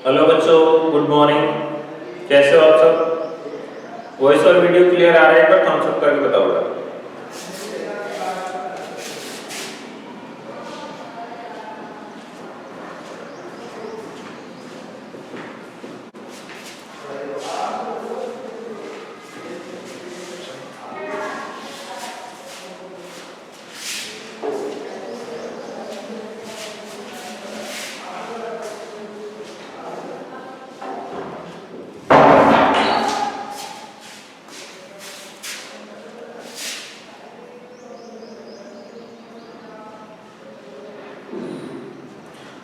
Hello बच्चों, good morning. कैसे हो आप सब? वॉइस और वीडियो क्लियर आ रहा है? एक बार थम्स अप करके बताओ।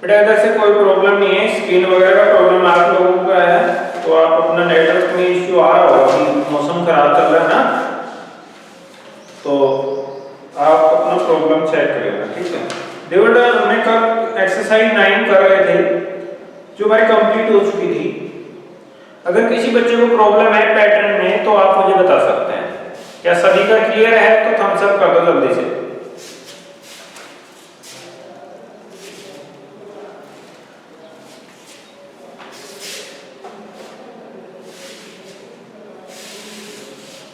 बेटा इधर से कोई प्रॉब्लम नहीं है, स्क्रीन वगैरह का प्रॉब्लम आप लोगों का है तो आप अपना नेटवर्क में इश्यू आ रहा होगा, अभी मौसम खराब चल रहा है ना, तो आप अपना प्रॉब्लम चेक करेगा। ठीक है, देखो बेटा हमने कल एक्सरसाइज 9 कर रहे थे जो हमारी कंप्लीट हो चुकी थी। अगर किसी बच्चे को प्रॉब्लम है पैटर्न में तो आप मुझे बता सकते हैं। क्या सभी का क्लियर है? तो थम्स अप कर दो जल्दी से।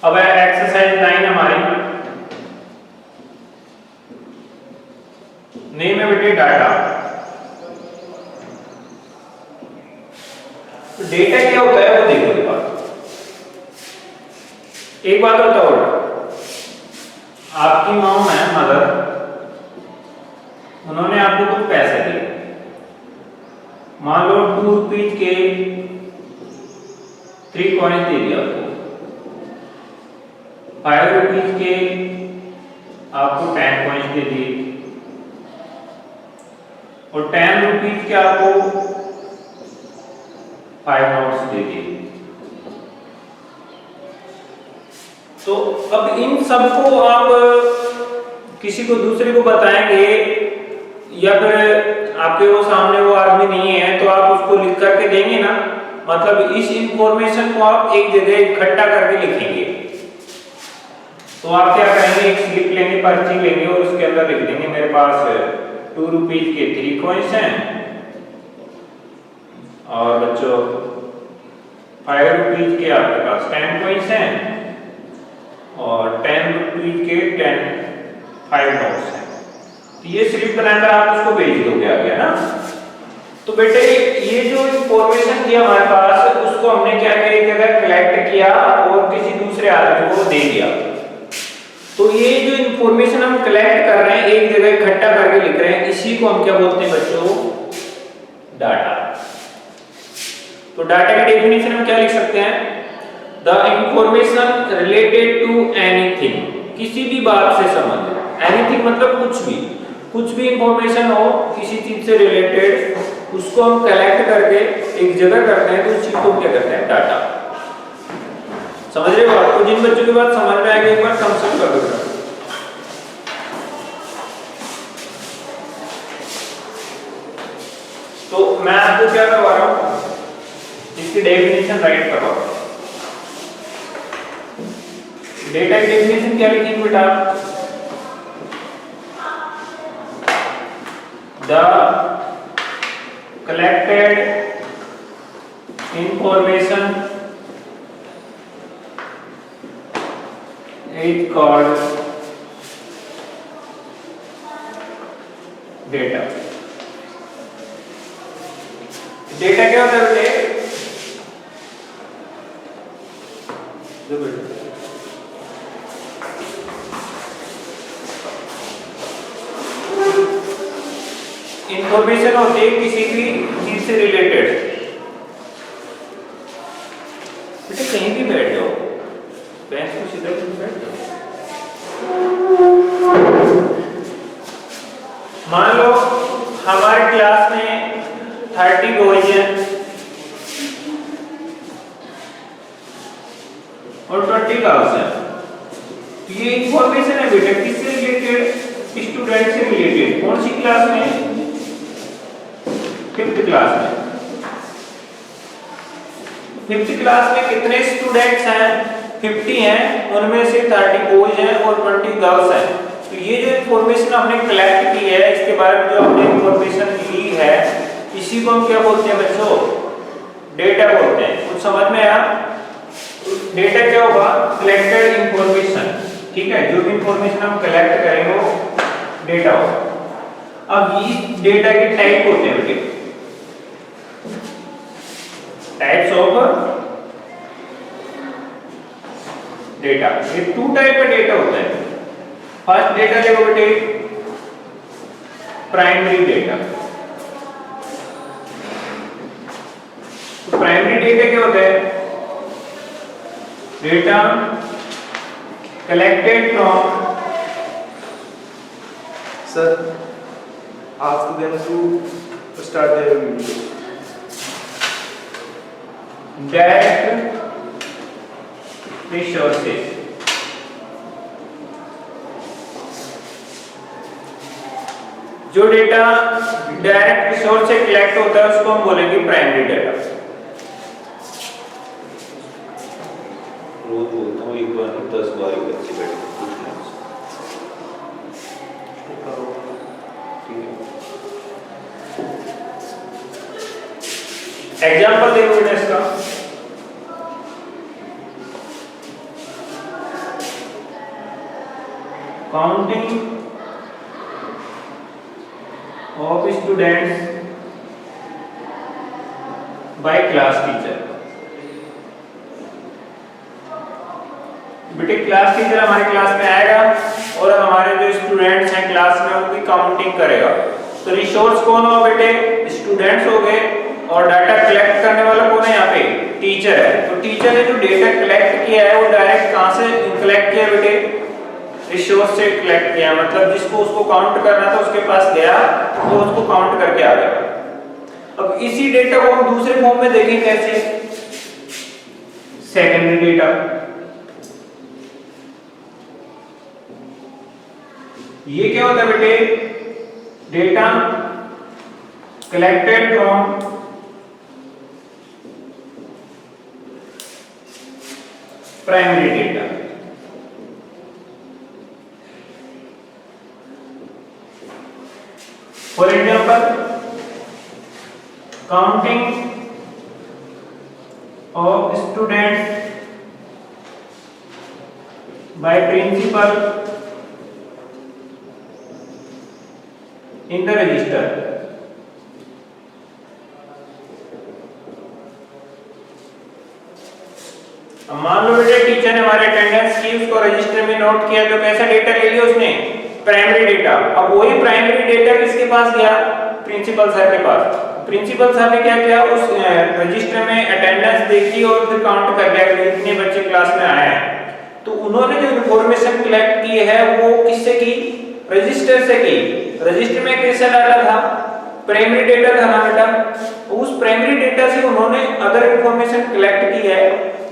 अब एक्सरसाइज 9 हमारी नेम है बेटे डाटा। तो डेटा क्या होता है वो देखो। एक बात बताओ, आपकी मॉम है मदर, उन्होंने आपको कुछ पैसे दिए, मान लो 2 रुपीज के 3 कॉइन्स दे दिया आपको, 5 रुपीज के आपको 10 कॉइन्स दे दिए और 10 रुपीज के आपको 5 नोट्स दे दिए। तो अब इन सबको आप किसी को दूसरे को बताएंगे या फिर आपके वो सामने वो आदमी नहीं है तो आप उसको लिख करके देंगे ना, मतलब इस इंफॉर्मेशन को आप एक जगह इकट्ठा करके लिखेंगे। तो आप क्या करेंगे, एक स्लिप लेंगे, पर्ची लेंगे और उसके अंदर लिख देंगे मेरे पास 2 रुपीज के 3 कॉइन्स हैं और बच्चों 5 रुपीज के आपके पास 10 कॉइन्स हैं और 10 रुपीज के 5 नोट्स हैं। तो ये स्लिप बनाकर आप उसको भेज दोगे, आ गया ना। तो बेटे ये जो इंफॉर्मेशन थी हमारे पास उसको हमने क्या किया, एक जगह कलेक्ट किया और किसी दूसरे आदमी को दे दिया। तो ये जो इंफॉर्मेशन हम कलेक्ट कर रहे हैं एक जगह इकट्ठा करके लिख रहे हैं, इसी को हम क्या बोलते हैं बच्चों, डाटा। तो डाटा की डेफिनेशन हम क्या लिख सकते हैं, the information related to anything, किसी भी बात से संबंधित, एनीथिंग मतलब कुछ भी इंफॉर्मेशन हो किसी चीज से रिलेटेड, उसको हम कलेक्ट करके एक जगह करते हैं तो उस चीज को क्या करते हैं, डाटा। समझ रहे हो आपको? जिन बच्चों की बात समझ में आएगी एक बार थम्स अप कर दो। तो मैं आपको क्या करवा रहा हूं, इसकी डेफिनेशन राइट करवा रहा हूं। डेटा की डेफिनेशन क्या लिखेंगे बेटा, the collected information is called data। Data क्या होता है बेटे, इंफॉर्मेशन होती है किसी भी चीज से रिलेटेड। बेटे कहीं भी बैठ जाओ, बेंच को सीधा बैठ जाओ। मान लो हमारे क्लास में 30 बॉयज हैं और 20 गर्ल्स हैं। तो ये इंफॉर्मेशन है बेटा किससे रिलेटेड, स्टूडेंट से रिलेटेड। कौन सी क्लास में, 5th क्लास में। 5th क्लास में कितने स्टूडेंट्स हैं, 50 हैं, उनमें से 30 बॉयज हैं और 20 गर्ल्स हैं। तो ये जो इंफॉर्मेशन हमने कलेक्ट की है, इसके बारे में जो हमने इंफॉर्मेशन ली है, इसी को हम क्या बोलते हैं बच्चों, डेटा बोलते हैं। कुछ समझ में आया? डेटा क्या होगा? कलेक्टेड इंफॉर्मेशन, ठीक है, जो भी इंफॉर्मेशन हम कलेक्ट करेंगे वो डेटा होगा। अब इस डेटा के टाइप होते हैं बेटे, टाइप्स ऑफ डेटा। ये 2 टाइप का डेटा होता है। फर्स्ट डेटा देखो बेटे, प्राइमरी डेटा। तो प्राइमरी डेटा क्या होता है? Data collected from, Sir, ask them to start their video. Direct resources. जो डेटा डायरेक्ट रिसोर्स से कलेक्ट होता है उसको हम बोलेंगे प्राइमरी डेटा। रोज बोलता हूँ एक बार 10 बार एक बच्चे बैठे पूछना है। एग्जाम्पल देखो बेटा इसका, counting of students by class teacher. बेटे क्लास टीचर हमारे क्लास में आएगा और हमारे जो स्टूडेंट्स हैं क्लास में उनकी काउंटिंग करेगा। तो रिसोर्स कौन होगा बेटे? स्टूडेंट्स हो गए, और डाटा कलेक्ट करने वाला कौन है? यहाँ पे टीचर है। तो टीचर ने जो डेटा कलेक्ट किया है वो डायरेक्ट कहां से कलेक्ट किया बेटे? रिसोर्स से कलेक्ट किया, मतलब जिसको उसको काउंट करना था उसके पास गया तो उसको काउंट करके आ गया। अब इसी डेटा को हम दूसरे फॉर्म में देखें कैसे? Secondary data. ये क्या होता है बेटे? Data collected from primary data. For example, counting of students by principal in the register। अब मान लो बेटे टीचर ने हमारे अटेंडेंस की, उसको रजिस्टर में नोट किया, तो कैसा डेटा ले लिया उसने? Primary data. अब वही प्राइमरी डेटा किसके पास गया? प्रिंसिपल सर के पास। प्रिंसिपल सर ने क्या किया? उस रजिस्टर में अटेंडेंस देखी और फिर काउंट कर लिया कि कितने बच्चे क्लास में आए हैं। तो उन्होंने जो इंफॉर्मेशन कलेक्ट की है वो किससे की? रजिस्टर से की। रजिस्टर में कैसा डाटा था? प्राइमरी डेटा था ना बेटा। उस प्राइमरी डेटा से उन्होंने अदर इंफॉर्मेशन कलेक्ट की है,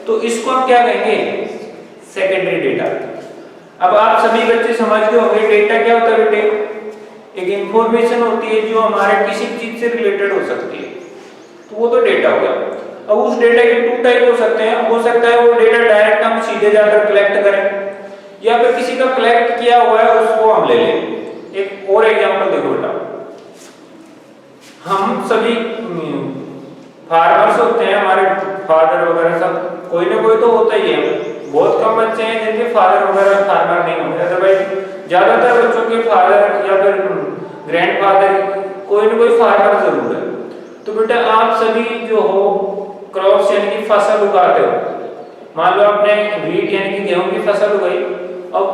तो इसको हम क्या कहेंगे? Secondary data. अब आप सभी बच्चे समझ गए होंगे डेटा क्या होता है बेटे? एक इंफॉर्मेशन होती है जो हमारे किसी चीज से रिलेटेड हो सकती है, तो वो तो डेटा हो गया। अब उस डेटा के 2 टाइप हो सकते हैं। हो सकता है वो डेटा डायरेक्ट हम सीधे जाकर कलेक्ट करें, या फिर किसी का कलेक्ट किया हुआ है उसको हम ले लें। एक और एग्जांपल देखो बेटा, हम सभी फार्मर्स होते हैं, हमारे फादर वगैरह सब, कोई ना कोई तो होता ही है। बहुत कम बच्चे हैं जिनके फादर वगैरह फार्मर नहीं होंगे, अदरवाइज ज्यादातर बच्चों के फादर या फिर ग्रैंडफादर कोई ना कोई फार्मर जरूर है। तो बेटा आप सभी जो हो क्रॉप्स यानी कि फसल उगाते हो। मान लो आपने व्हीट यानी कि गेहूं की फसल उगाई, अब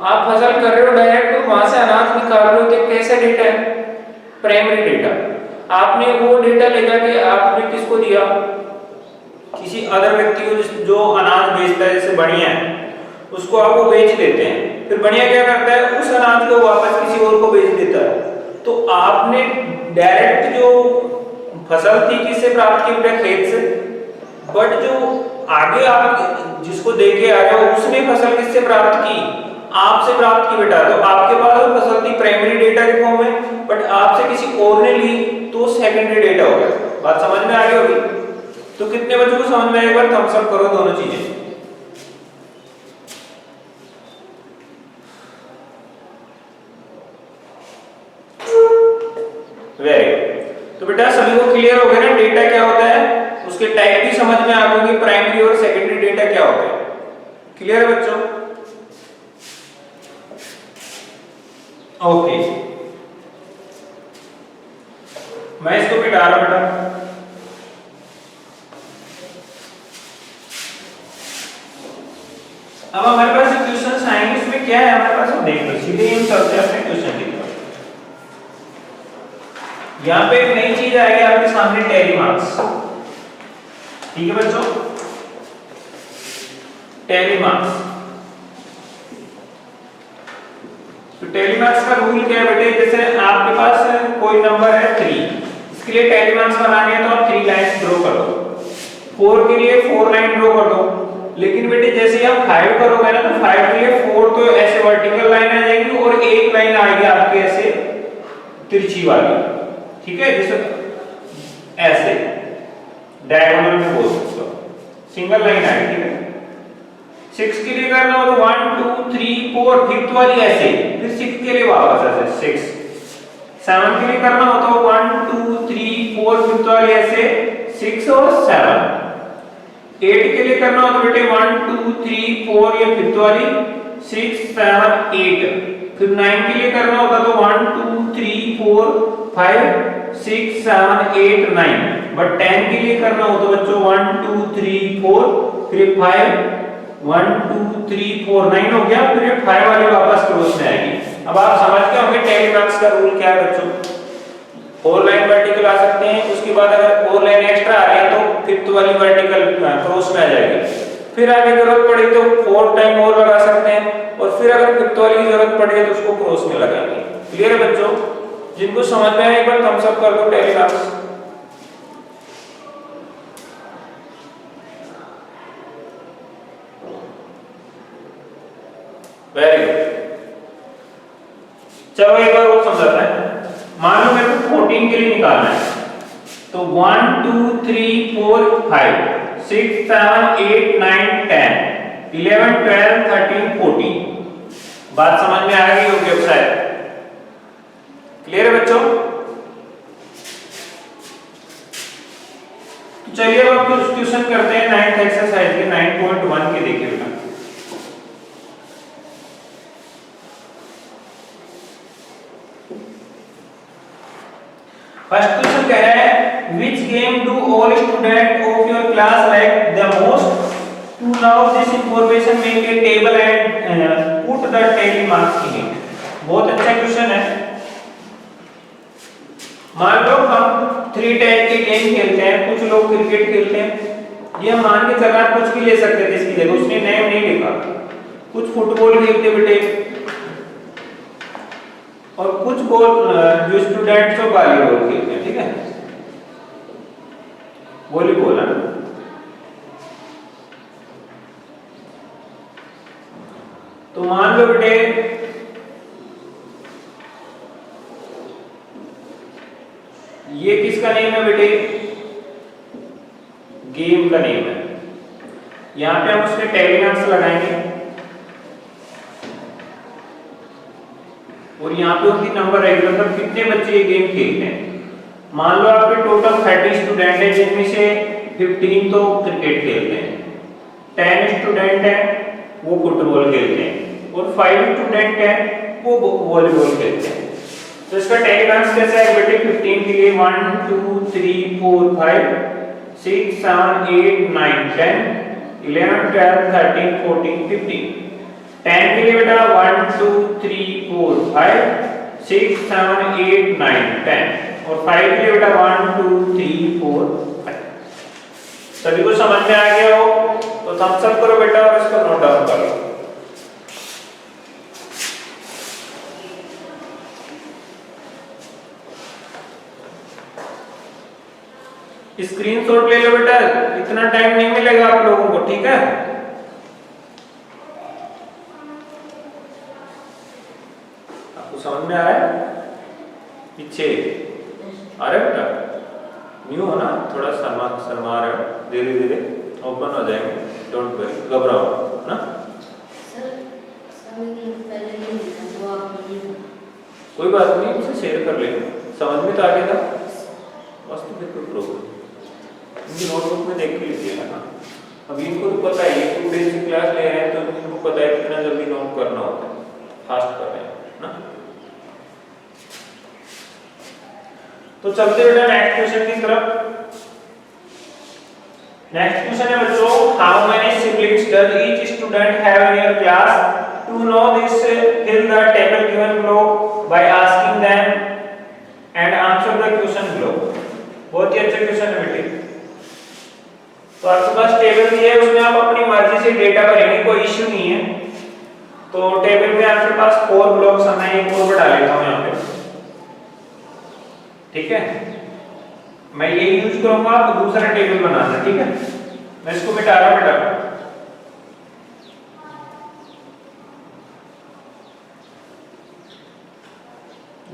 आप फसल कर रहे हो डायरेक्ट, तो वहां से अनाज निकाल रहे हो, तो कैसा डेटा है? Primary data. आपने वो डेटा लेकर के आपने किसको दिया? किसी अदर व्यक्ति को जो अनाज बेचता है, जैसे बढ़िया है, उसको आप वो बेच देते हैं। फिर बढ़िया क्या करता है? उस अनाज को वापस किसी और को बेच देता है। तो आपने डायरेक्ट जो फसल थी किससे प्राप्त की बेटा? खेत से। बट जो आगे आप जिसको दे के आए हो उसने फसल किससे प्राप्त की? आपसे प्राप्त की बेटा। तो आपके पास वो फसल थी प्राइमरी डेटा के फॉर्म में, बट आपसे किसी और ने ली तो सेकेंडरी डेटा हो गया। बात समझ में आ गई होगी? तो कितने बच्चों को समझ में आए? एक बार थम्स अप करो दोनों चीजें। Very good. तो बेटा सभी को क्लियर हो गया ना डेटा क्या होता है? उसके टाइप भी समझ में आ गए कि प्राइमरी और सेकेंडरी डेटा क्या होते हैं। क्लियर है बच्चों? ओके, मैं इसको मिटा रहा बेटा। अब हमारे पास क्वेश्चन आएंगे, इसमें क्या है हमारे पास, हम देख लो सीधे हम चलते हैं अपने क्वेश्चन की तरफ। यहाँ पे एक नई चीज आएगी आपके सामने, टैली मार्क्स। ठीक है बच्चों, टैली मार्क्स। तो टैली मार्क्स का रूल क्या है बेटे, जैसे आपके पास कोई नंबर है 3, इसके लिए टैली मार्क्स बनाने हैं तो आप 3 लाइंस ड्रॉ कर दो, 4 के लिए 4 लाइन ड्रॉ कर दो। लेकिन बेटे जैसे ही आप 5 करोगे ना, तो 5 के लिए 4 तो ऐसे वर्टिकल लाइन आ जाएगी और एक लाइन आएगी आपके ऐसे तिरछी वाली। ठीक है, जैसे ऐसे डायगोनल में बोल सकते हो, सिंगल लाइन आएगी। ठीक है, 6 के लिए करना हो तो 1 2 3 4, फिफ्थ वाली ऐसे, फिर 6 के लिए वापस ऐसे 6। 7 के लिए करना हो तो 1 2 3 4, फिफ्थ वाली ऐसे 6 और 7। 8 के लिए करना हो तो बेटे 1 2 3 4, ये फिफ्थ वाली 6 7 8। फिर 9 के लिए करना होता तो 1 2 3 4 5 6 7 8 9। बट 10 के लिए करना हो तो बच्चों 1 2 3 4, फिर 5 1 2 3 4 9 हो गया, फिर 5 वाली वापस क्रॉस में आएगी। अब आप समझ गए होंगे टैली मार्क्स का रूल क्या है बच्चों। 4 लाइन वर्टिकल आ सकते हैं, उसके बाद अगर 4 लाइन एक्स्ट्रा आ रही है तो फिफ्थ वाली वर्टिकल क्रॉस में आ जाएगी। फिर आगे जरूरत पड़ी तो 4 टाइम और लगा सकते हैं, और फिर अगर फिफ्थ वाली की जरूरत पड़ी तो उसको क्रॉस में लगाएंगे। क्लियर है बच्चों? जिनको समझ में आया एक बार थम्स अप कर दो टैली मार्क्स। Very good. चलो एक बार और समझाते हैं। मान लो मेरे को 14 के लिए निकालना है, तो 1 2 3 4 5 6 7 8 9 10 11 12 13 14। बात समझ में आ गई होगी अब शायद। क्लियर है बच्चों? तो चलिए अब हम क्वेश्चन करते हैं 9th एक्सरसाइज के 9.1 के। देखिए बेटा, फर्स्ट क्वेश्चन कह रहा है which game do all students of your class like the most? To know this information make a table and put the tally marks in it. बहुत अच्छा क्वेश्चन है। मान लो हम 3 टाइप के गेम खेलते हैं, कुछ लोग क्रिकेट खेलते हैं, ये मान के चलना कुछ भी ले सकते थे इसकी जगह, उसने नेम नहीं लिखा। कुछ फुटबॉल खेलते बेटे, और कुछ बॉल जो स्टूडेंट्स को वॉलीबॉल खेलते हैं। ठीक है, वॉलीबॉल है। तो मान लो बेटे ये किसका नेम है बेटे, गेम का नेम है। यहां पे हम उसके टैली मार्क्स लगाएंगे और यहाँ पे उसकी नंबर रहेगी, मतलब कितने बच्चे ये गेम खेलते हैं। मान लो आपके टोटल 30 स्टूडेंट है, जिनमें से 15 तो क्रिकेट खेलते हैं, 10 स्टूडेंट है वो फुटबॉल खेलते हैं, और 5 स्टूडेंट है वो वॉलीबॉल खेलते हैं। तो इसका टैली मार्क्स कैसा है बेटे, 15 के लिए 1 2 3 4 5 6 7 8 9 10 11 12 13 14 15। 10 के लिए बेटा 1 2 3 4 5 6 7 8 9 10, और 5 के लिए बेटा 1 2 3 4 5। सभी को समझ में आ गया हो तो थम्स अप करो बेटा और इसको नोट डाउन कर लो। स्क्रीनशॉट ले लो बेटा, इतना टाइम नहीं मिलेगा आप लोगों को। ठीक है, समझ में आ रहा है? पीछे आ रहा है बेटा? न्यू हो ना, थोड़ा शर्मा रहे हो, धीरे धीरे ओपन हो जाएंगे, डोंट वरी, घबराओ ना। कोई बात नहीं, उसे शेयर कर लेंगे, समझ में तो आ गया था बस, तो फिर कोई प्रॉब्लम इनकी नोटबुक में देख के लीजिएगा ना। अभी इनको तो पता है, ये 2 डेज की क्लास ले रहे हैं तो इनको पता है कितना जल्दी नोट करना होता है, फास्ट कर रहे हैं ना। तो चलते बेटा नेक्स्ट क्वेश्चन की तरफ। नेक्स्ट क्वेश्चन है बच्चों, how many siblings does each student have in your class? To know this fill the table given below by asking them and answer the question below. बहुत ही अच्छा क्वेश्चन है बेटे। तो आपके पास टेबल दी है, उसमें आप अपनी मर्जी से डेटा भरेंगे, कोई इश्यू नहीं है। तो टेबल में आपके पास 4 ब्लॉक्स आना है, एक और बढ़ा लेता हूं यहां पे, ठीक है। मैं ये यूज करूंगा, आप दूसरा टेबल बनाना, ठीक है। मैं इसको मिटा रहा बेटा।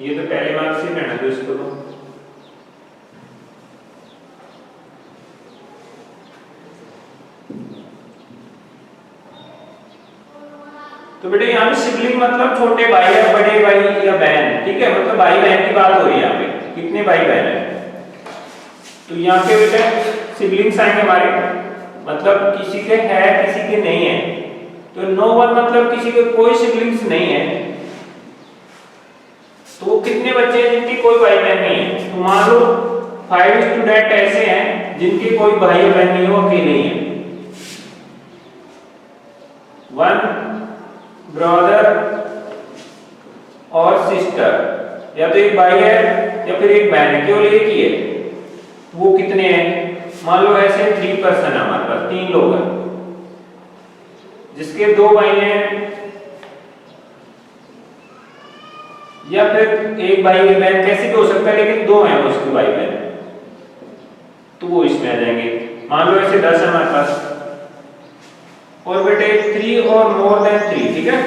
ये तो पहले मार्क्स ही रहना दो इसको तो बेटे यहाँ पे सिबलिंग मतलब छोटे भाई या बड़े भाई या बहन, ठीक है। मतलब भाई बहन की बात हो रही है यहाँ पे, कितने भाई बहन है। तो यहाँ पे बेटे सिबलिंग्स आएंगे हमारे, मतलब किसी के है किसी के नहीं है। तो नो वन मतलब किसी के कोई सिबलिंग्स नहीं है। तो कितने बच्चे हैं जिनके कोई भाई बहन नहीं है? तो मान लो 5 स्टूडेंट ऐसे हैं जिनके कोई भाई बहन नहीं हो, अकेले ही है। 1 ब्रदर और सिस्टर, या तो एक भाई है या फिर एक बहन है, केवल एक ही है। वो कितने हैं? मान लो ऐसे 3 पर्सन है हमारे पास, 3 लोग हैं जिसके 2 भाई हैं या फिर एक भाई एक बहन, कैसे भी हो सकता है, लेकिन 2 हैं उसके भाई बहन, तो वो इसमें आ जाएंगे। मान लो ऐसे 10 है हमारे पास। और बेटे 3 और मोर देन 3, ठीक है।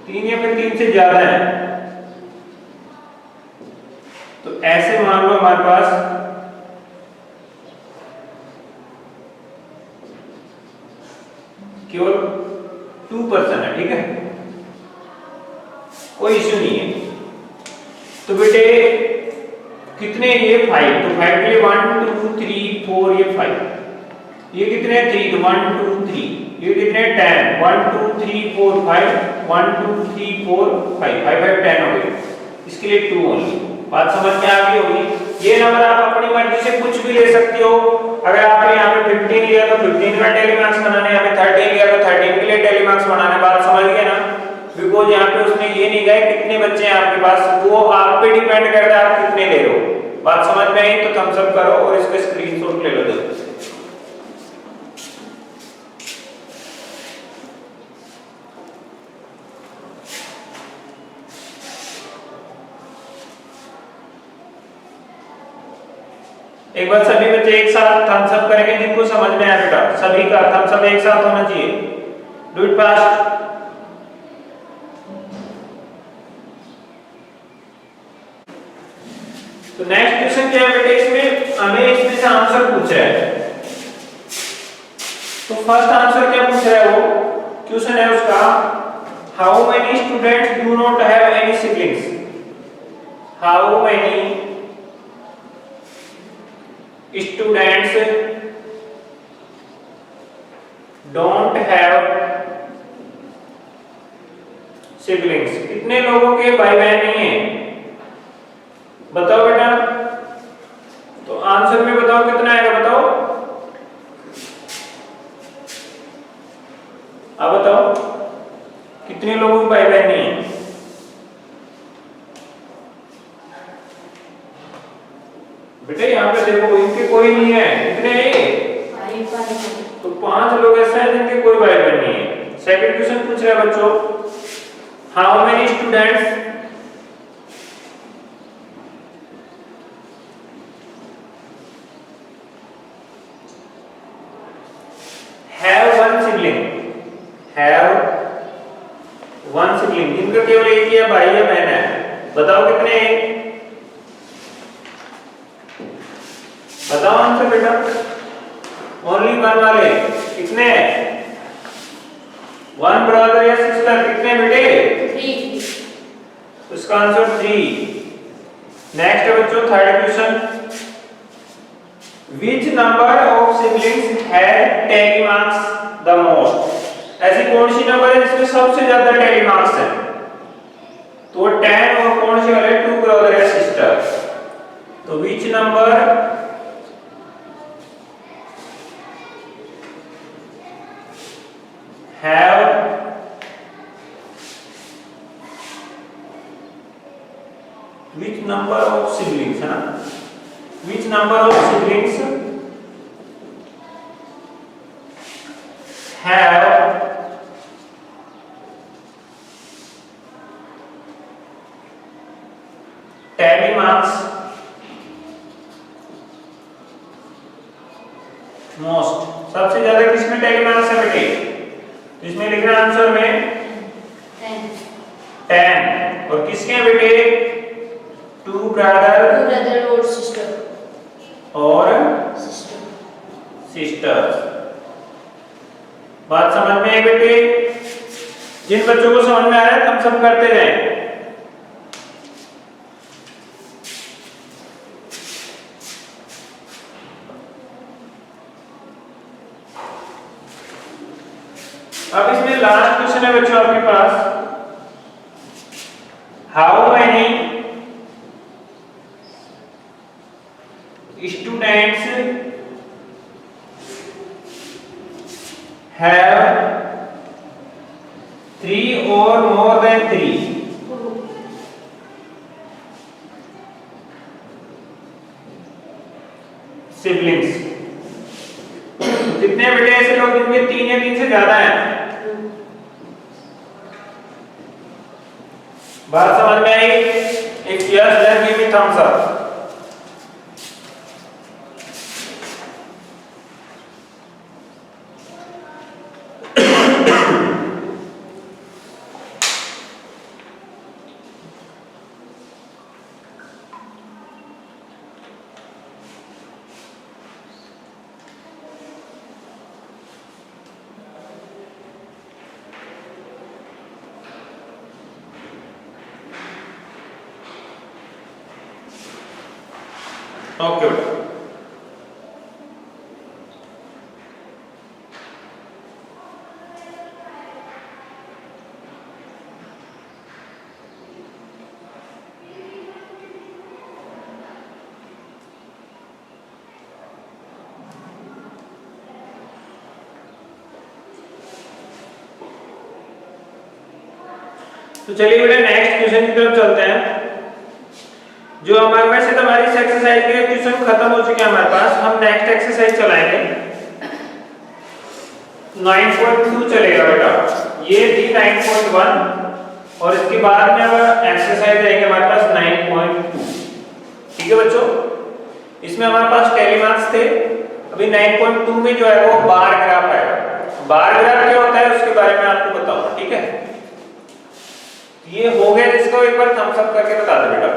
3 या फिर 3 से ज्यादा है, तो ऐसे मान लो हमारे पास केवल 2 पर्सन है, ठीक है। कोई इश्यू नहीं है। तो बेटे कितने? ये 5, तो 5 के लिए 1 2 3 4, ये 5। ये कितने? 3, तो 1 2 3। ये कितने? 10, 1 2 3 4 5, 1 2 3 4 5, 5 5 10 हो गए। इसके लिए 2 ओनली। बात समझ में आ गई होगी। ये नंबर आप अपनी मर्जी से कुछ भी ले सकते हो। अगर आपने यहाँ पे 15 लिया तो 15 का टेलीमार्क्स बनाने, यहाँ पे 13 लिया तो 13 के लिए टेलीमार्क्स बनाने। बात समझ गए ना? बिकॉज यहाँ पे उसने ये नहीं कहा कितने बच्चे हैं आपके पास, वो आप पे डिपेंड करता है आप कितने ले रहे हो। बात समझ में आई तो थम्स अप करो और इसका स्क्रीनशॉट ले लो जल्दी से। एक बार सभी बच्चे एक साथ थम्स अप करेंगे जिनको समझ में आया बेटा। सभी का थम्स अप एक साथ होना चाहिए। Do it fast. तो नेक्स्ट क्वेश्चन क्या है बेटे? इसमें हमें इसमें से आंसर पूछ रहा है। तो फर्स्ट आंसर क्या पूछ रहा है? वो क्वेश्चन है उसका, how many students do not have any siblings? How many students don't have siblings? कितने लोगों के भाई बहन नहीं है? बताओ बेटा। तो आंसर में बताओ कितना आएगा, बताओ। अब बताओ कितने लोगों के भाई बहन नहीं है? बेटे यहाँ पे देखो, इनके कोई नहीं है। कितने हैं? तो 5 लोग ऐसे हैं जिनके कोई भाई बहन नहीं है। सेकंड क्वेश्चन पूछ रहा है बच्चों, how many students have one sibling? Have one sibling, जिनका केवल एक ही भाई या बहन है। बताओ कितने हैं? बताओ आंसर बेटा। ओनली 1 वाले कितने? 1 ब्रदर या सिस्टर, कितने बेटे? 3। उसका आंसर 3। नेक्स्ट है बच्चों third question, Which number of siblings had tally marks the most? ऐसी कौन सी नंबर है जिसमें सबसे ज्यादा tally marks है? तो 10 और कौन सी वाले 2 ब्रदर या सिस्टर? तो which number have which number of siblings है ना? Which number of siblings have tally marks most? सबसे ज्यादा किसमें tally marks है बेटे? इसमें लिखना आंसर में 10 और किसके हैं बेटे? 2 ब्रदर और सिस्टर और सिस्टर्स। बात समझ में आई बेटे? जिन बच्चों को समझ में आ रहा है हम सब करते जाएं। अब इसमें लास्ट क्वेश्चन है बच्चों आपके पास, how many students have 3 or more than 3? siblings? तो कितने बेटे ऐसे लोग जिनके 3 या 3 से ज्यादा हैं? बात समझ में आई? If yes, then give me thumbs up. Okay बेटा, तो चलिए बेटा नेक्स्ट क्वेश्चन की तरफ चलते हैं। जो हमारे वैसे तो हमारी एक्सरसाइज के क्वेश्चन खत्म हो चुके हैं हमारे पास। हम नेक्स्ट एक्सरसाइज चलाएंगे 9.2 चलेगा बेटा। ये थी 9.1 और इसके बाद में अब एक्सरसाइज रहेंगे हमारे पास 9.2। ठीक है बच्चों, इसमें हमारे पास टैली मार्क्स थे। अभी 9.2 में जो है वो बार ग्राफ आएगा। बार ग्राफ क्या होता है उसके बारे में आपको बताऊंगा। ठीक है, ये हो गया, इसको एक बार थम्स अप करके बता दो बेटा।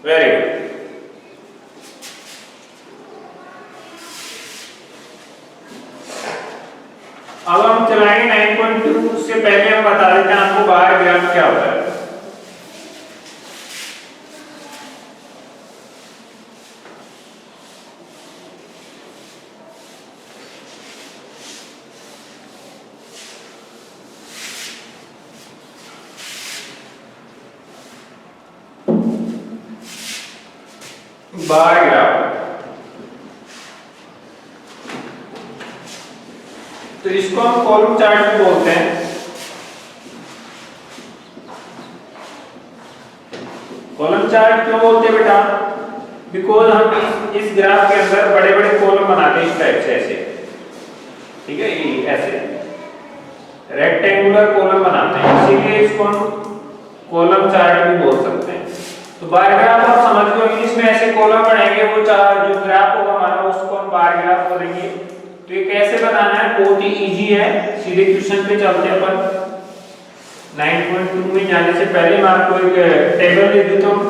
Very good. अब हम चलाएंगे 9.2। उससे पहले हम बता देते हैं आपको बार ग्राफ क्या होता है। बार ग्राफ, तो इसको हम कॉलम चार्ट भी बोलते हैं। कॉलम चार्ट क्यों बोलते हैं बेटा? बिकॉज हम इस ग्राफ के अंदर बड़े बड़े कॉलम बनाते हैं इस टाइप से, ऐसे। ठीक है, ये ऐसे रेक्टेंगुलर कॉलम बनाते हैं, इसीलिए इसको हम कॉलम चार्ट भी बोल सकते हैं। तो बार ग्राफ आप समझ लो, इसमें ऐसे कॉलम बनाएंगे, वो जो ग्राफ होगा हमारा उसको हम बार ग्राफ बोलेंगे। तो ये कैसे बनाना है, बहुत ही इजी है। सीधे क्वेश्चन पे चलते हैं अपन। 9.2 में जाने से पहले मैं आपको एक टेबल दे देता हूँ।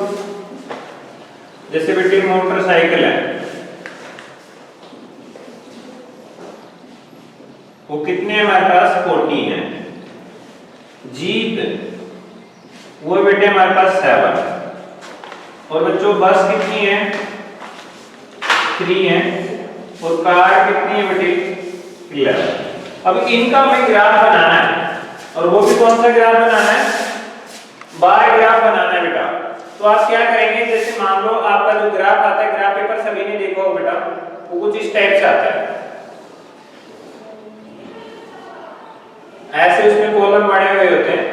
जैसे बेटे मोटरसाइकिल है, वो कितने हमारे पास 14 है। जीप वो बेटे हमारे पास 7, और बच्चों बस कितनी है 3 है, और कार कितनी है बेटे 11। अब इनका हमें ग्राफ बनाना है, और वो भी कौन सा ग्राफ बनाना है, बार ग्राफ बनाना है बेटा। तो आप क्या करेंगे, जैसे मान लो आपका जो ग्राफ आता है, ग्राफ पेपर सभी ने देखा हो बेटा, वो कुछ इस टाइप से आता है, ऐसे उसमें कॉलम बने हुए होते हैं,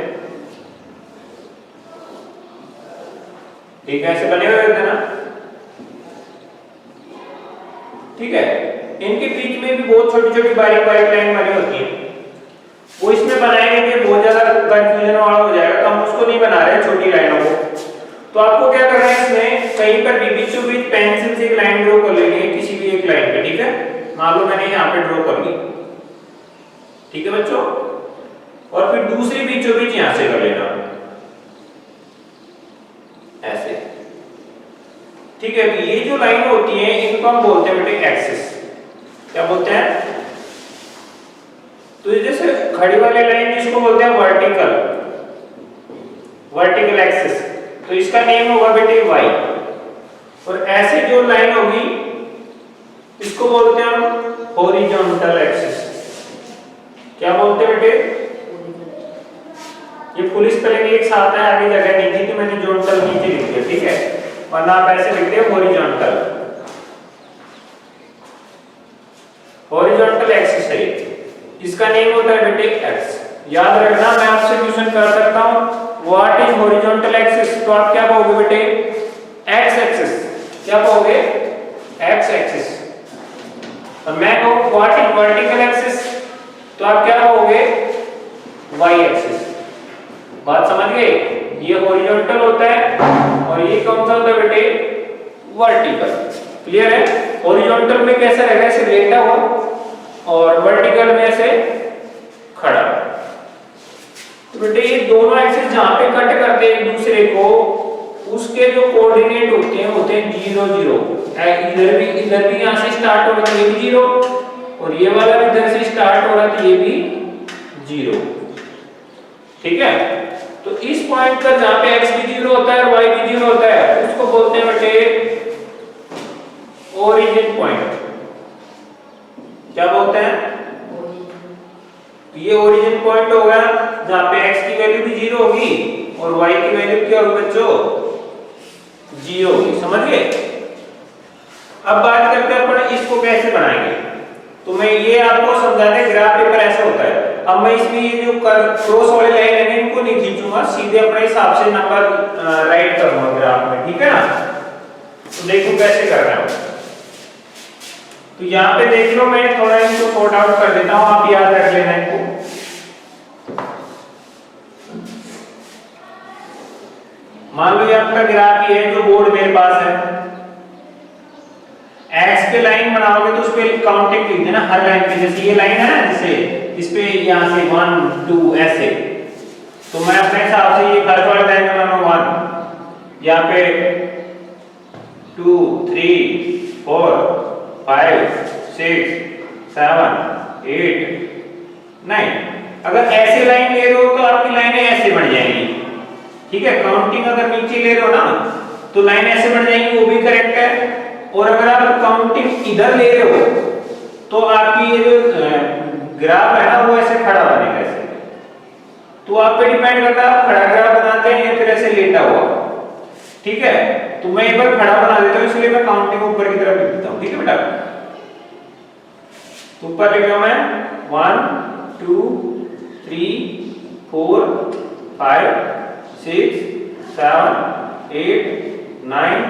ठीक है, ऐसे बने हुए होते हैं ना, ठीक है। इनके बीच में भी बहुत छोटी छोटी बारीक बारीक लाइन बनी होती है, वो इसमें बनाएंगे कि बहुत ज्यादा कंफ्यूजन वाला हो जाएगा, तो हम उसको नहीं बना रहे छोटी लाइनों को। तो आपको क्या करना है, इसमें कहीं पर भी बीचों बीच पेंसिल से एक लाइन ड्रॉ कर लेनी है, किसी भी एक लाइन पे, ठीक है। मान लो मैंने यहाँ पे ड्रॉ कर ली, ठीक है बच्चों, और फिर दूसरी बीचों बीच यहाँ से कर लेना ऐसे, ठीक है। तो ये जो लाइन होती है इनको हम बोलते हैं बेटे एक्सिस, क्या बोलते हैं, तो जैसे खड़ी वाली लाइन जिसको बोलते हैं वर्टिकल, वर्टिकल एक्सिस, तो इसका नेम होगा बेटे वाई। और ऐसे जो लाइन होगी इसको बोलते हैं हम हॉरिजॉन्टल एक्सिस, क्या बोलते हैं बेटे, ये फुल स्पेलिंग एक साथ है, आगे जगह नहीं थी तो मैंने जॉन्टल नीचे लिख दिया, ठीक है, वरना आप ऐसे लिख दे हॉरिजॉन्टल, हॉरिजॉन्टल एक्सिस है, इसका नेम होता है बेटे एक्स। याद रखना, मैं आपसे क्वेश्चन कर सकता हूं व्हाट इज हॉरिजॉन्टल एक्सिस, तो आप क्या कहोगे बेटे एक्स एक्सिस, क्या कहोगे एक्स एक्सिस। और मैं कहूं व्हाट इज वर्टिकल एक्सिस, तो आप क्या कहोगे वाई एक्सिस। बात समझ गए, ये हॉरिजॉन्टल होता है और ये कौन सा होता है बेटे वर्टिकल, क्लियर है। हॉरिजॉन्टल में कैसा रहेगा, ऐसे लेटा हुआ, और वर्टिकल में ऐसे खड़ा। तो बेटे ये दोनों एक्सिस जहां पे कट करते हैं एक दूसरे को, उसके जो कोऑर्डिनेट होते हैं 0 0, इधर भी यहां से स्टार्ट हो रहा है, ये भी 0, और ये वाला भी इधर से स्टार्ट हो रहा है, तो ये भी 0, ठीक है। तो इस पॉइंट पर जहां पे x भी 0 होता है और y भी 0 होता है, उसको बोलते हैं बेटे ओरिजिन पॉइंट, क्या बोलते हैं, ये ओरिजिन पॉइंट होगा जहां पे x की वैल्यू भी 0 होगी और y की वैल्यू क्या होगी बच्चों 0 होगी, समझ गए। अब बात करते हैं अपन इसको कैसे बनाएंगे, तो मैं ये आपको समझाने, ग्राफ पेपर ऐसा होता है। अब मैं इसमें ये जो क्रॉस वाली लाइन है इनको नहीं खींचूंगा, सीधे अपने हिसाब से नंबर राइट करूंगा ग्राफ में, ठीक है ना। तो देखो कैसे कर रहा हूं, तो यहाँ पे देख लो, मैं थोड़ा इनको सॉर्ट आउट कर देता हूं, आप याद रख लेना इनको। मान लो ये आपका ग्राफ ये है जो बोर्ड मेरे पास है, एक्स पे लाइन बनाओगे तो उस पे काउंटिंग लिख देना हर लाइन पे, जैसे ये लाइन है ना, जैसे इस पे यहां से 1 2 ऐसे, तो मैं अपने हिसाब से ये फर्स्ट वाला लाइन बनाऊंगा 1, यहाँ पे 2 3 4 5 6 7 8 9। अगर ऐसे लाइन ले रहे हो तो आपकी लाइनें ऐसे बन जाएंगी, ठीक है। काउंटिंग अगर नीचे ले रहे हो ना तो लाइन ऐसे बन जाएंगी, वो भी करेक्ट है। और अगर आप काउंटिंग इधर ले रहे हो तो आपकी ये जो ग्राफ है ना वो ऐसे खड़ा बनेगा ऐसे, तो आप पे डिपेंड करता है आप खड़ा ग्राफ बनाते हैं या फिर ऐसे लेटा हुआ, ठीक है। तो मैं एक बार खड़ा बना देता हूं, इसलिए मैं काउंटिंग ऊपर की तरफ लिख देता हूं, ठीक है बेटा। तो ऊपर लिख रहा हूं मैं 1 2 3 4 5 6 7 8 9,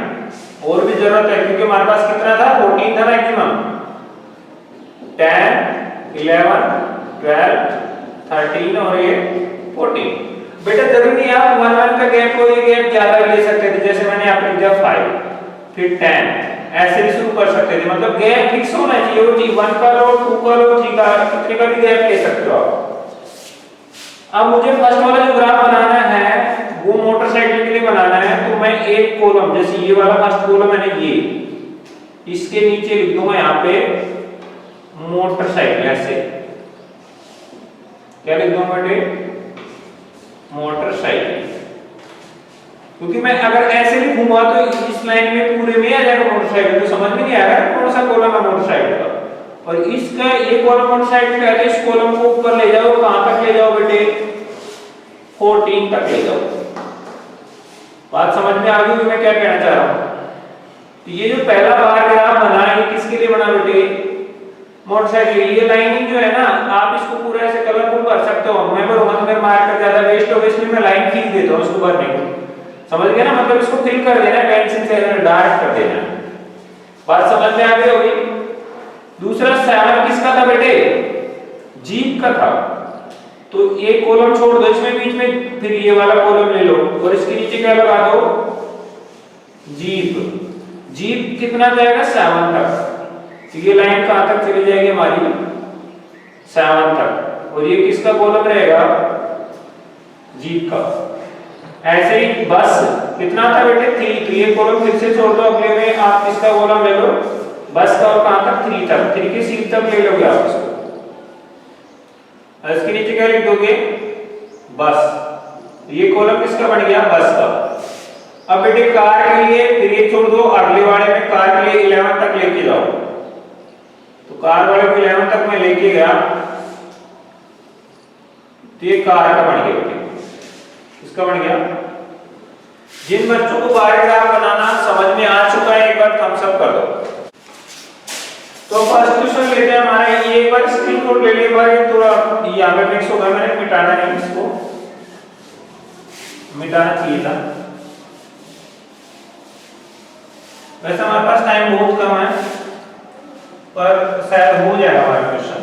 और भी जरूरत है क्योंकि हमारे पास कितना था 14 था मैक्सिमम, 10 11 12 13 और ये 14। बेटा जरूरी नहीं आप 1 1 का गैप हो, ये गैप ज्यादा ले सकते थे, जैसे मैंने यहाँ पे लिखा 5 फिर 10, ऐसे भी शुरू कर सकते थे, मतलब गैप फिक्स होना चाहिए, वो चीज 1 का लो 2 का लो 3 का, कितने का भी गैप ले सकते हो आप। अब मुझे फर्स्ट वाला जो ग्राफ बनाना है वो मोटरसाइकिल के लिए बनाना है, तो मैं एक कॉलम, जैसे ये वाला फर्स्ट कॉलम है ये, इसके नीचे लिख दूंगा यहाँ पे मोटरसाइकिल, ऐसे क्या लिख दूंगा बेटे मोटरसाइकिल, क्योंकि मैं अगर ऐसे लिखूंगा तो इस लाइन में पूरे में आ जाएगा मोटरसाइकिल, तो समझ में नहीं आएगा कौन सा कॉलम है मोटरसाइकिल का। और इसका ये कॉलम मोटरसाइकिल का है, तो इस कॉलम को ऊपर ले जाओ, कहां तक ले जाओ बेटे, 14 तक ले जाओ। बात समझ में आ गई मैं क्या कहना चाह रहा हूं। तो ये जो पहला बार ग्राफ बना है किसके लिए बना बेटे, मोटरसाइकिल। ये लाइनिंग जो है ना, आप इसको पूरा ऐसे कलरफुल कर सकते हो, मैं भरूंगा तो मेरा मार्कर ज्यादा वेस्ट होगा, इसलिए मैं लाइन खींच देता हूं इसको भरने को। समझ गए ना, मतलब इसको फिल कर देना पेंसिल से, डार्क कर देना। बात समझ में आ गई होगी। दूसरा 7 किसका था बेटे, जीप का था। तो एक कॉलम छोड़ दो इसमें बीच में, फिर ये वाला कॉलम ले लो और इसके नीचे क्या लगा दो, जीप। जीप कितना जाएगा, 7 तक। तो ये लाइन कहां तक चली जाएगी हमारी, 7 तक। और ये किसका कॉलम रहेगा, जीप का। ऐसे ही बस कितना था बेटे, 3। तो ये कॉलम फिर से छोड़ दो, अगले में आप किसका कॉलम ले लो, बस का। और कहां तक, 3 तक, 3 के सीट तक ले लोगे आप इसको। इसके नीचे क्या लिख दोगे, बस। ये कॉलम किसका बन गया, बस का। अब बेटे कार के लिए फिर ये छोड़ दो, अगले वाले में कार के लिए 11 तक लेके जाओ। तो कार वाले को 11 तक मैं लेके गया, तो ये कार का बन गया बेटे, इसका बन गया। जिन बच्चों को बार ग्राफ बनाना समझ में आ चुका है, एक बार थम्स अप कर दो। तो फर्स्ट क्वेश्चन लेते हैं हमारा, ये एक बार स्क्रीनशॉट ले लिए, बार थोड़ा यहां पे मिक्स होगा, मैंने मिटाना नहीं, इसको मिटाना चाहिए था। वैसे हमारे पास टाइम बहुत कम है, पर शायद हो जाएगा हमारा क्वेश्चन।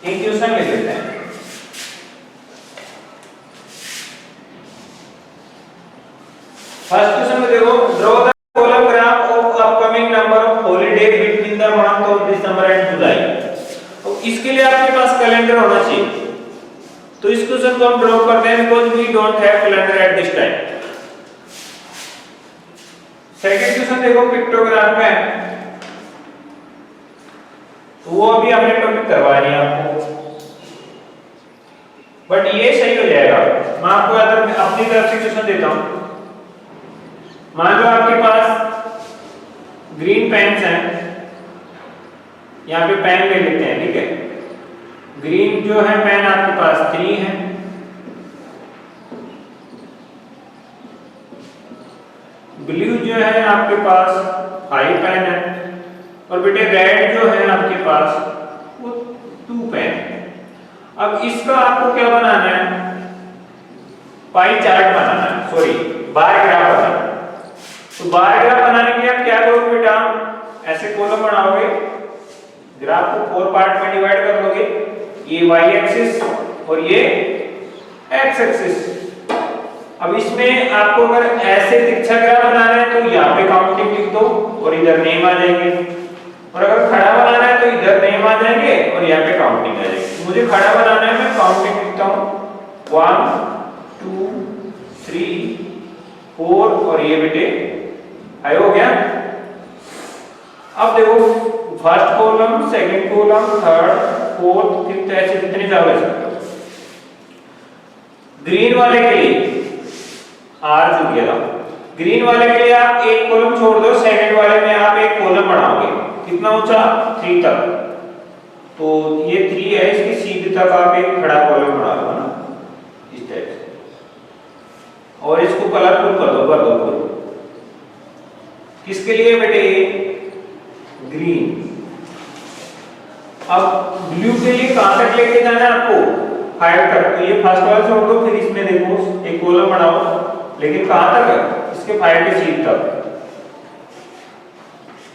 एक क्वेश्चन ले लेते हैं। फर्स्ट क्वेश्चन में देखो, draw the column graph of upcoming number of holiday between the month of December and July. तो इसके लिए आपके पास कैलेंडर होना चाहिए। तो इस क्वेश्चन को हम ड्रॉ करते हैं, because we don't have calendar at this time. Second question देखो, पिक्टोग्राम में है, तो वो अभी हमने टॉपिक करवा रही है आपको, बट ये सही हो जाएगा। मैं आपको अपनी तरफ से क्वेश्चन देता हूं। मान लो आपके पास ग्रीन पेन्स हैं, यहाँ पे पेन ले लेते हैं, ठीक है। ग्रीन जो है पेन आपके पास 3 है, ब्लू जो है आपके पास 5 पेन है, और बेटे रेड जो है आपके पास वो 2 पेन है। अब इसका आपको क्या बनाना है, पाई चार्ट बनाना है, सॉरी बार ग्राफ बनाना है। तो बार ग्राफ बनाने के लिए आप क्या करोगे बेटा, ऐसे कॉलम बनाओगे, ग्राफ को 4 पार्ट में डिवाइड कर लोगे, ये y एक्सिस और ये x एक्सिस। अब इसमें आपको अगर ऐसे तिरछा ग्राफ बनाना है तो यहाँ पे काउंटिंग लिख दो और इधर नेम आ जाएंगे, और अगर खड़ा बनाना है तो इधर नेम आ जाएंगे और यहाँ पे काउंटिंग आ जाएगी। तो मुझे खड़ा बनाना है, मैं काउंटिंग लिखता हूँ 1 2 3 4, और ये बेटे आई हो गया। अब देखो first column, second column, third, fourth, fifth, ऐसे जितने चाहो ले सकते हो। ग्रीन वाले के लिए आर जो दिया था, ग्रीन वाले के लिए आप एक कॉलम छोड़ दो, सेकंड वाले में आप एक कॉलम बनाओगे, कितना ऊंचा, 3 तक। तो ये 3 है, इसकी सीध तक आप एक खड़ा कॉलम बना लो ना, इस टाइप से, और इसको कलरफुल कर दो, भर दो। किसके लिए बेटे, ग्रीन। अब ब्लू के लिए कहां तक लेके जाना है आपको, 5 तक। तो ये फर्स्ट वाला छोड़ दो, फिर इसमें देखो एक कॉलम बनाओ, लेकिन कहां तक है, इसके 5 के सीट तक,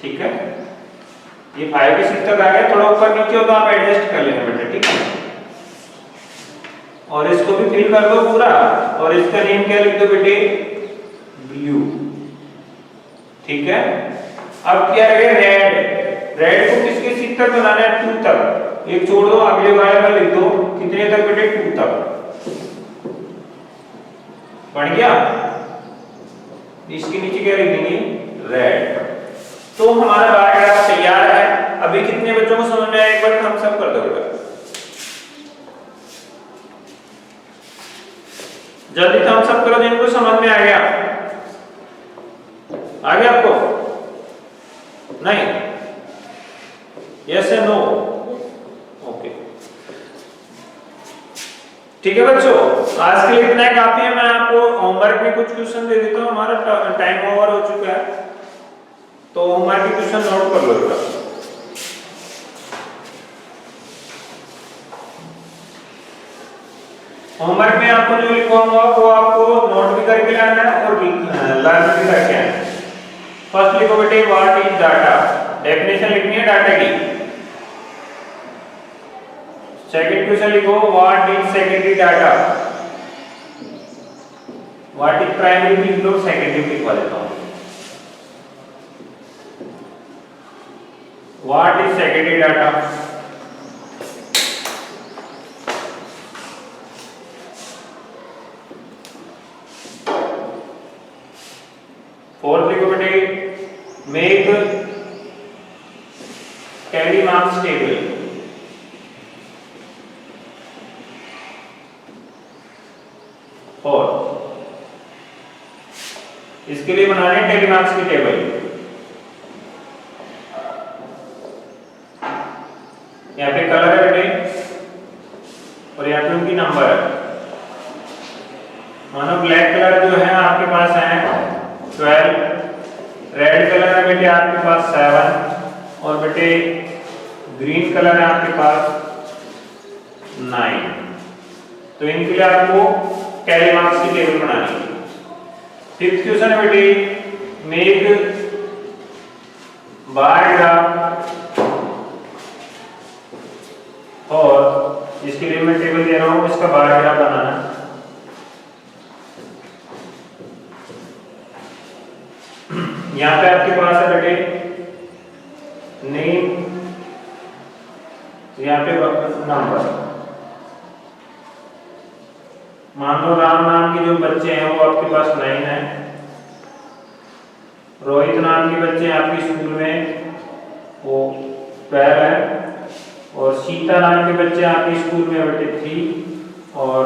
ठीक है। ये 5 के सीट तक आ गया, थोड़ा ऊपर नीचे हो तो आप एडजस्ट कर लेना बेटा, ठीक है। और इसको भी फिल कर दो पूरा, और इसका नेम क्या लिख दो बेटे, ब्लू, ठीक है। अब क्या है, रेड। रेड को किसके सीट तक बनाना है, 2 तक। एक छोड़ दो, अगले वाले में लिख दो, कितने तक बेटे, 2 तक। बढ़ गया। इसके नीचे क्या लिख देंगे, रेड। तो हमारा बार ग्राफ तैयार है। अभी कितने बच्चों को समझ में आया, एक बार थम्स अप कर दो बेटा। जल्दी थम्स अप करो जिनको समझ में आ गया। आ गया आपको? नहीं? यस या नो? ओके, ठीक है बच्चों, आज के लिए इतना ही काफी है। मैं आपको होमवर्क में कुछ क्वेश्चन दे देता हूँ, हमारा टाइम ओवर हो चुका है, तो होमवर्क के क्वेश्चन नोट कर लो बेटा। होमवर्क में आपको जो लिखा हुआ वो आपको नोट भी करके लाना है और लर्न भी करके आना है। फर्स्ट लिखो बेटे व्हाट इज डाटा, डेफिनेशन लिखनी है डाटा की। सेकंड क्वेश्चन लिखो what is secondary data, what is primary लिख लो, सेकेंडरी लिखवा देता हूं। What is secondary data, fourth लिखो बेटे मेक कैरी मार्क्स टेबल, और इसके लिए बनाने कैरी मार्क्स की टेबल। यहाँ पे कलर है बेटे और यहाँ पे उनकी नंबर है। मानो ब्लैक कलर जो है आपके पास है 12, रेड कलर है बेटे आपके पास 7, और बेटे ग्रीन कलर है आपके पास 9। तो इनके लिए आपको कैरी मार्क्स की टेबल बनानी है। फिफ्थ क्वेश्चन है बेटे मेक बार ग्राफ, और इसके लिए मैं टेबल दे रहा हूं, इसका बार ग्राफ बनाना। यहाँ पे आपके पास है बेटे नेम, यहाँ पे नंबर। मान लो राम नाम के जो बच्चे हैं वो आपके पास 9 है, रोहित नाम के बच्चे आपके स्कूल में वो 12 है, और सीता नाम के बच्चे आपके स्कूल में बेटे 3, और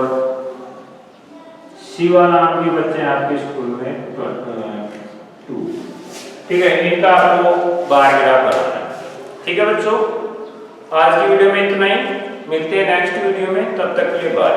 शिवा नाम के बच्चे आपके स्कूल में 2। ठीक है, इनका आपको बार ग्राफ बनाना है। ठीक है बच्चों, आज की वीडियो में इतना ही, मिलते हैं नेक्स्ट वीडियो में, तब तक के लिए बाय।